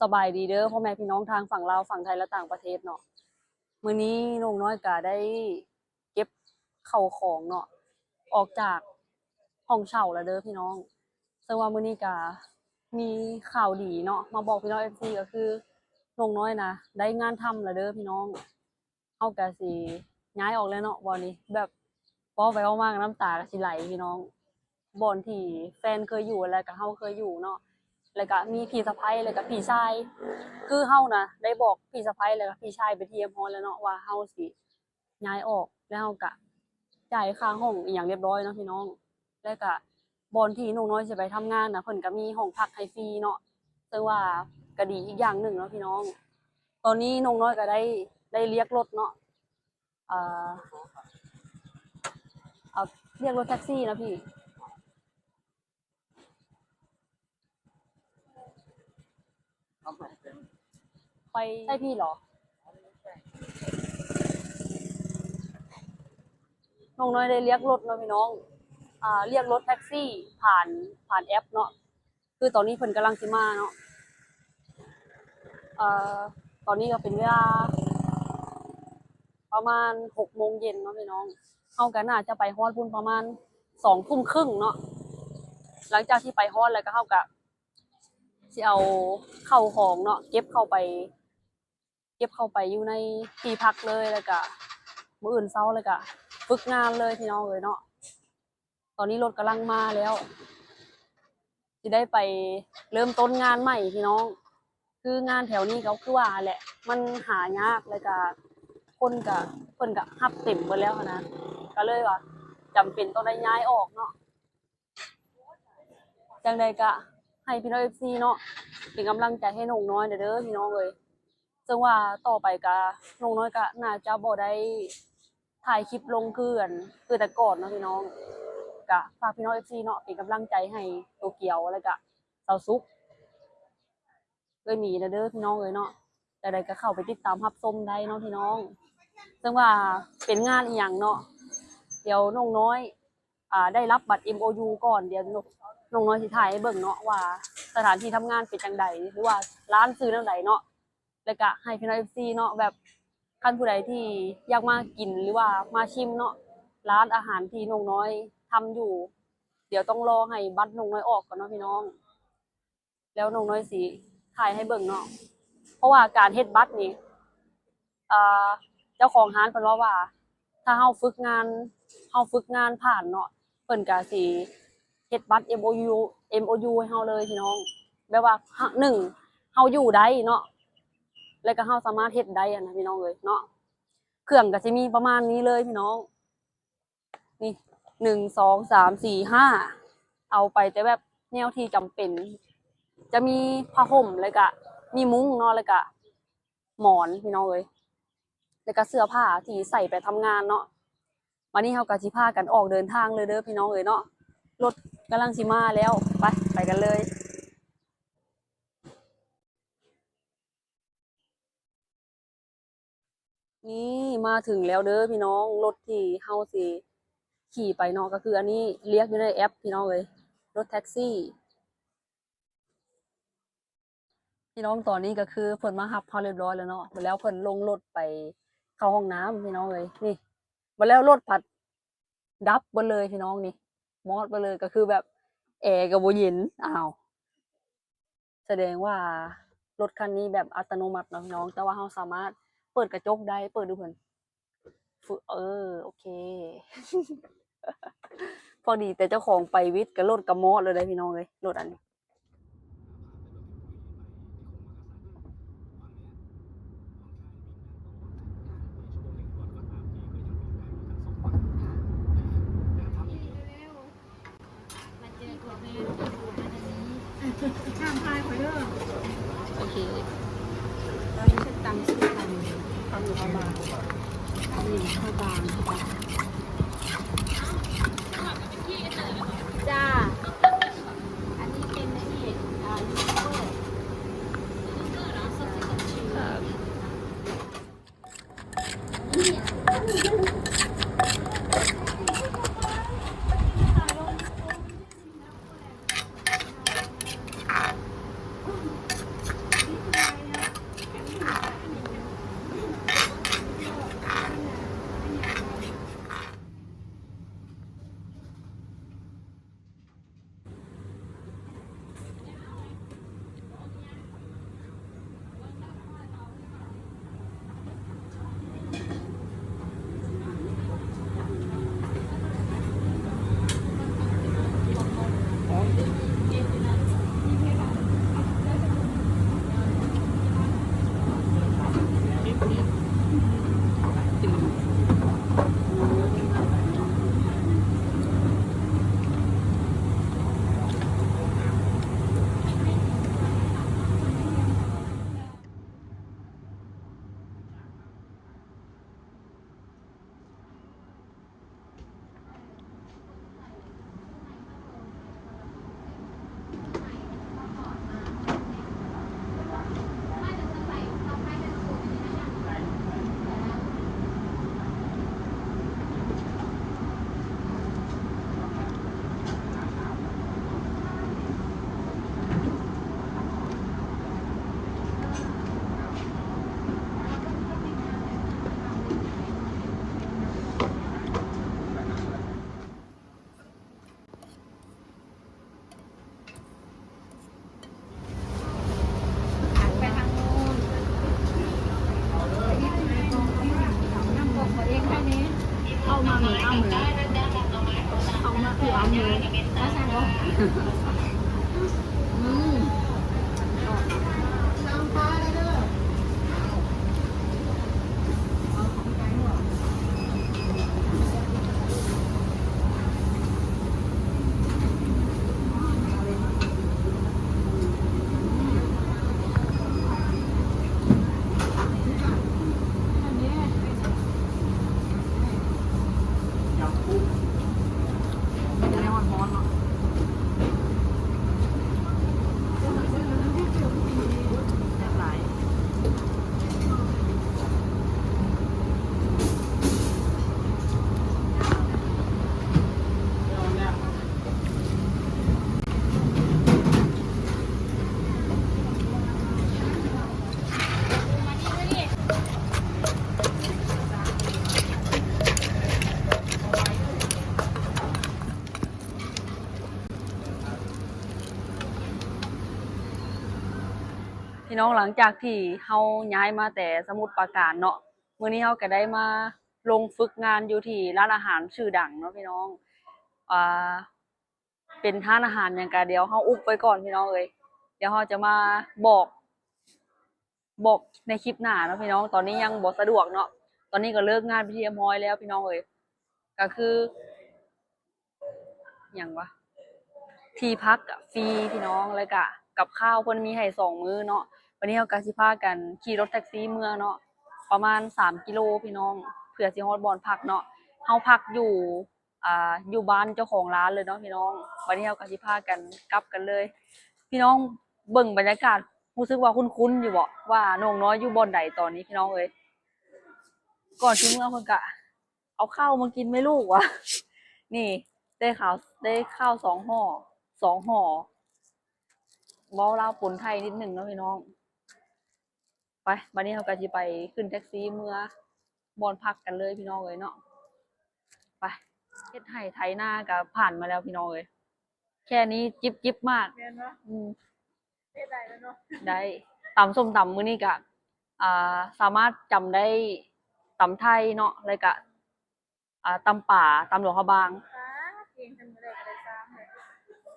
สบายดีเด้อพ่อแม่พี่น้องทางฝั่งลาวฝั่งไทยและต่างประเทศเนาะมื้อนี้น้องน้อยก็ได้เก็บเข้าวของเนาะออกจากห้องเช่าแล้วเด้อพี่น้องซึ่งว่ามื้อนี้ก็มีข่าวดีเนาะมาบอกพี่น้อง FC ก็คือน้องน้อยนะได้งานทำแล้วเด้อพี่น้องเฮาก็สิย้ายออกแล้วเนาะบ่นี้แบบเว้าไปเว้ามาก็น้ำตาก็สิไหลพี่น้องบ่อนที่แฟนเคยอยู่แล้วก็เฮาเคยอยู่เนาะ แล้วก็มีพี่สะใภ้แล้วก็พี่ชายคือเฮานะได้บอกพี่สะใภ้แล้วก็พี่ชายไปที่เรียบร้อยแล้วเนาะว่าเฮาสิย้ายออกแล้วเฮาก็จ่ายค่าห้องอีหยังเรียบร้อยเนาะพี่น้องแล้วก็บอนที่น้องน้อยสิไปทำงานน่ะเพิ่นก็มีห้องพักให้ฟรีเนาะซึ่งว่าก็ดีอีกอย่างหนึ่งเนาะพี่น้องตอนนี้น้องน้อยก็ได้เรียกรถเนาะอ่าเอาเรียกรถแท็กซี่นะพี่ไปใช่พี่เหรอ น้องน้อยได้เรียกรถเนาะพี่น้องเรียกรถแท็กซี่ผ่านแอปเนาะคือตอนนี้เพิ่นกำลังสิมาเนาะอ่าตอนนี้ก็เป็นเวลาประมาณ6 โมงเย็นเนาะพี่น้องเฮาก็น่าจะไปฮอดพุ่นประมาณ2 ทุ่มครึ่งเนาะหลังจากที่ไปฮอดแล้วก็เฮาก็สิเอาเข้าของเนาะเก็บเข้าไปอยู่ในที่พักเลยแล้วก็มื้ออื่นเช้าแล้วก็ฝึกงานเลยพี่น้องเอ้ยเนาะตอนนี้รถกำลังมาแล้วสิได้ไปเริ่มต้นงานใหม่พี่น้องคืองานแถวนี้เขาคือว่าแหละมันหายากแล้วก็คนก็เพิ่นก็รับเต็มหมดแล้วนะก็เลยว่าจำเป็นต้องได้ย้ายออกเนาะจังใดก็ให้พี่น้อง FC เนาะเป็นกำลังใจให้น้องน้อยเด้อพี่น้องเอ้ยซึ่งว่าต่อไปก็น้องน้อยก็น่าจะบ่ได้ถ่ายคลิปลงคือแต่ก่อนเนาะพี่น้องก็ฝากพี่น้อง FC เนาะเป็นกำลังใจให้โตเกียวแล้วก็เซาซุกเอ้ยหมีเด้อพี่น้องเอ้ยเนาะแต่ใดก็เข้าไปติดตามรับชมได้เนาะพี่น้องซึ่งว่าเป็นงานอีหยังเนาะเดี๋ยวน้องน้อยได้รับบัตร MOU ก่อนเดี๋ยวน้องน้อยสิถ่ายให้เบิ่งเนาะว่าสถานที่ทำงานเป็นจังใดหรือว่าร้านซื้อจังใดเนาะแล้วก็ให้พี่น้อง FC เนาะแบบคันผู้ใดที่อยากมากินหรือว่ามาชิมเนาะร้านอาหารที่น้องน้อยทำอยู่เดี๋ยวต้องรอให้บัตรน้องน้อยออกก่อนเนาะพี่น้องแล้วน้องน้อยสิถ่ายให้เบิ่งเนาะเพราะว่าการเฮ็ดบัตรนี่เจ้าของร้านเพิ่นว่าถ้าเฮาฝึกงานผ่านเนาะเพิ่นก็สิเฮ็ดบัตร MOU ให้เฮาเลยพี่น้องแบบว่าหนึ่งเฮาอยู่ได้เนาะแล้วก็เฮาสามารถเฮ็ดได้นะพี่น้องเอ้ยเนาะเครื่องก็สิมีประมาณนี้เลยพี่น้องนี่1 2 3 4 5เอาไปแต่แบบแนวที่จำเป็นจะมีผ้าห่มแล้วก็มีมุ้งเนาะแล้วก็หมอนพี่น้องเอ้ยแล้วก็เสื้อผ้าที่ใส่ไปทำงานเนาะวันนี้เฮาก็สิพากันออกเดินทางเลยเด้อพี่น้องเอ้ยเนาะรถกำลังสิมาแล้วไปกันเลยนี่มาถึงแล้วเด้อพี่น้องรถที่เฮาสิขี่ไปเนาะก็คืออันนี้เรียกอยู่ในแอปพี่น้องเอ้ยรถแท็กซี่พี่น้องตอนนี้ก็คือเพิ่นมารับเฮาเรียบร้อยแล้วเนาะแล้วเพิ่นลงรถไปเข้าห้องน้ำพี่น้องเอ้ยนี่มาแล้วรถผัดดับเบิดเลยพี่น้องนี่มอดไปเลยก็คือแบบแอร์ก็บ่เย็นอ้าวแสดงว่ารถคันนี้แบบอัตโนมัติเนาะพี่น้องแต่ว่าเราสามารถเปิดกระจกได้เปิดดูเพิ่นโอเคพอดีแต่เจ้าของไปวิทย์กับรถก็มอดเลยได้พี่น้องเอ้ยรถอันนี้ข้ามพายขอเด้อโอเคเราจะตำซื้อกันตำอยู่ข้าวบางข้าวบางจ้าอันนี้เป็นนี่ยูทูบเบอร์ พี่น้องหลังจากที่เฮาย้ายมาแต่สมุทรปราการเนาะมื้อนี้เฮาก็ได้มาลงฝึกงานอยู่ที่ร้านอาหารชื่อดังเนาะพี่น้องอ่าเป็นร้านอาหารหยังก็เดี๋ยวเฮาอุบไว้ก่อนพี่น้องเอ้ยเดี๋ยวเฮาจะมาบอกในคลิปหน้าเนาะพี่น้องตอนนี้ยังบ่สะดวกเนาะตอนนี้ก็เลิกงานไปที่เรียบร้อยแล้วพี่น้องเอ้ยก็คือหยังวะ ที่พักอะฟรีพี่น้องแล้วก็กับข้าวเพิ่นมีให้2 มื้อเนาะวันนี้เราก็สิพากันขี่รถแท็กซี่เมื่อเนาะประมาณ3 กิโลพี่น้องเพื่อสิฮอดบ่อนพักเนาะเฮาพักอยู่อยู่บ้านเจ้าของร้านเลยเนาะพี่น้องวันนี้เราก็สิพากันกลับกันเลย พี่น้องเบิ่งบรรยากาศรู้สึกว่าคุ้นๆอยู่บ่ว่าน้องน้อยอยู่บ่อนใดตอนนี้พี่น้องเอ้ยก่อนสิเมื่อเพิ่นก็เอาข้าวมากินไหมลูกวะนี่ได้ข้าว2 ห่อเว้าลาวปนไทยนิดหนึ่งเนาะพี่น้องไปบัดนี้เราก็สิไปขึ้นแท็กซี่เมื่อบอนพักกันเลยพี่น้องเอ้ยเนาะไปเฮ็ดไร่ไถนาก็ผ่านมาแล้วพี่น้องเอ้ยแค่นี้จิบมากแม่นบ่อืมเฮ็ดได้แล้วเนาะได้ตำส้มตำมื้อนี้ก็สามารถจำได้ตำไทยเนาะแล้วก็ตำป่าตำหลวงพระบางฟ้าเก่งจังเลยก็ได้ซ้ำเลย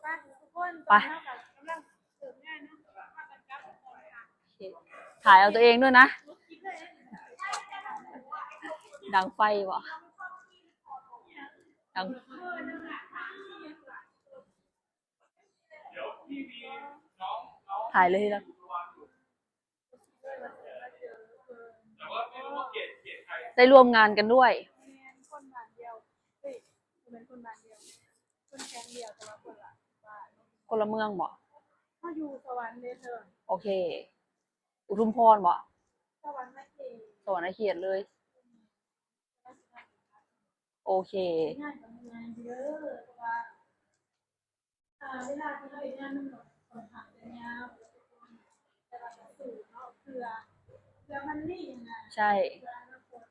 ไปทุกคนตไปอนนี้เรากำลังเสิร์ฟงานเนาะพากันกลับก่อนค่ะถ่ายเอาตัวเองด้วยนะดังไฟวะดังถ่ายเลยแล้วได้ร่วมงานกันด้วยคนบ้านเดียวเฮ้ยเป็นคนบ้านเดียวคนแก๊งเดียวแต่ว่าคนละบ้าน คนละเมืองบ่ เขาอยู่สวรรค์เด้อเธอโอเค อุทุมพรบ่สวรรค์ไม่เก่งสวรรณเขตเลย โอเคงานกับงานเยอะเพราะว่าเวลาที่เราเฮ็ดงานมันก็ค่อนข้างจะยาวแต่ว่าก็สู้เนาะเพื่อมันนี่ยังไงใช่เพื่ออนาคต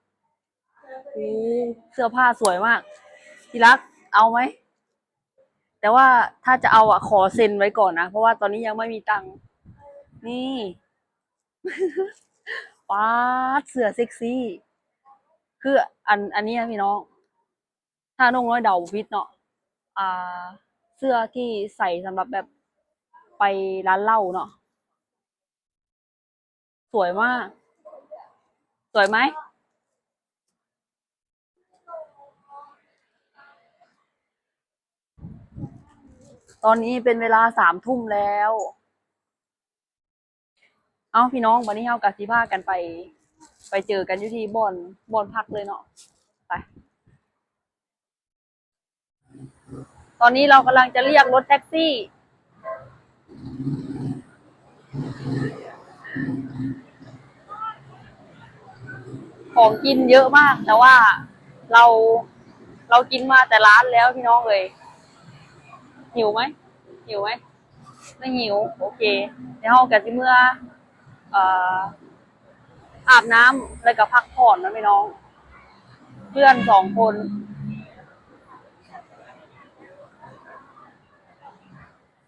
เพื่อตัวเอโอ้งเสื้อผ้าสวยมากที่รักเอาไหม แต่ว่าถ้าจะเอาขอเซ็นไว้ก่อนนะ เพราะว่าตอนนี้ยังไม่มีตังค์นี่ ป๊าดเสื้อเซ็กซี่ คืออันนี้นะพี่น้อง ถ้าน้องน้อยเดาผิดเนาะอ่า เสื้อที่ใส่สำหรับแบบไปร้านเหล้าเนาะสวยมาก สวยไหม ตอนนี้เป็นเวลา3 ทุ่มแล้ว เอาพี่น้องวันนี้เฮากับสิพากันไปเจอกันอยู่ที่บ่อนพักเลยเนาะไปตอนนี้เรากำลังจะเรียกรถแท็กซี่ของกินเยอะมากแต่ว่าเราเรากินมาแต่ร้านแล้วพี่น้องเลยหิวไหมหิวไหมไม่หิวโอเคเดี๋ยวเฮากับสิเมื่อเอ่ออาบน้ำแล้วก็พักผ่อนนะพี่น้องเพื่อน2 คน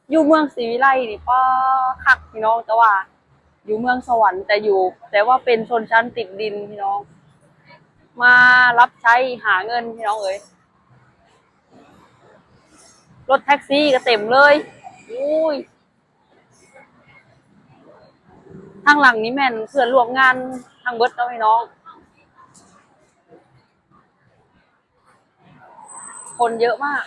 อยู่เมืองศรีวิไลนี่ป้าคักพี่น้องแต่ว่าอยู่เมืองสวรรค์แต่ว่าเป็นชนชั้นติดดินพี่น้องมารับใช้หาเงินพี่น้องเอ๋ยรถแท็กซี่ก็เต็มเลยอุ้ยทางหลังนี้แม่นเพื่อนร่วมงานทางเบิดเนาะพี่น้องคนเยอะมาก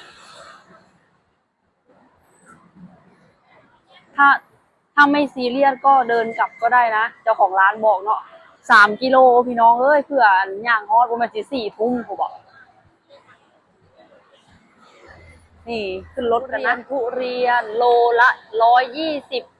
ถ้าไม่ซีเรียสก็เดินกลับก็ได้นะเจ้าของร้านบอกเนาะ3 กิโลพี่น้องเอ้ยเพื่อย่างฮอดประมาณ4 ทุ่มผมบอกนี่ขึ้นรถกันนะทุเรียนโลละ120